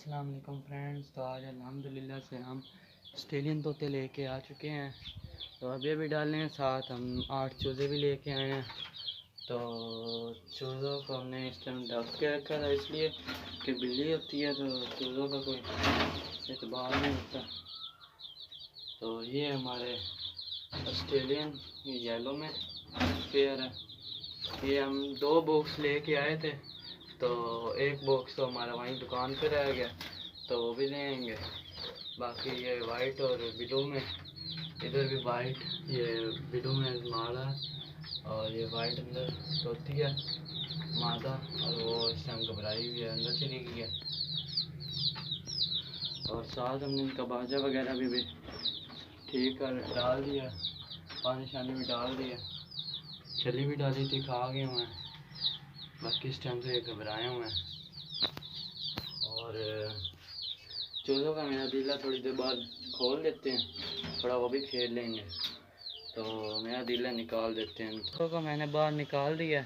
अस्सलाम वालेकुम फ्रेंड्स। तो आज अल्हम्दुलिल्लाह से हम ऑस्ट्रेलियन तोते लेके आ चुके हैं। तो अभी डालने हैं, साथ हम 8 चूज़े भी लेके आए हैं। तो चूज़ों को हमने इस टाइम ढक के रखा था, इसलिए कि बिल्ली होती है तो चूज़ों का कोई एतबार नहीं होता। तो ये हमारे ऑस्ट्रेलियन येलो में पेयर है। ये हम 2 बॉक्स लेके आए थे, तो एक बॉक्स तो हमारा वहीं दुकान पे रह गया, तो वो भी ले आएंगे। बाकी ये वाइट और ब्लू में, इधर भी वाइट, ये ब्लू में मादा और ये वाइट अंदर तोती है मादा, और वो इस टाइम घबराई हुई है, अंदर चली गई है। और साथ हमने इनका बाजा वगैरह भी ठीक कर डाल दिया, पानी शानी भी डाल दिया, छली भी डाली थी, खा गए हुए हैं। बाकी इस टाइम से ये घबराए हुए हैं। और चूज़ों का मेरा दिला थोड़ी देर बाद खोल देते हैं, थोड़ा वो भी खेल लेंगे। तो मेरा दिला निकाल देते हैं। चूज़ों को मैंने बाहर निकाल दिया,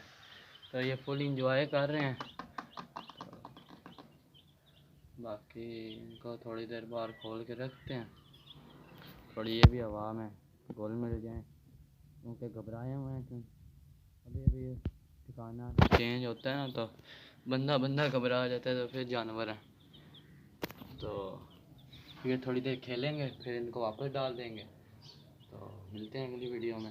तो ये फुल इंजॉय कर रहे हैं। तो बाकी इनको थोड़ी देर बाहर खोल के रखते हैं, थोड़ी ये भी हवा में घुल मिल जाए, क्योंकि घबराए हुए हैं। क्यों अभी ठिकाना चेंज होता है ना, तो बंदा घबरा जाता है, तो फिर जानवर है। तो ये थोड़ी देर खेलेंगे, फिर इनको वापस डाल देंगे। तो मिलते हैं अगली वीडियो में।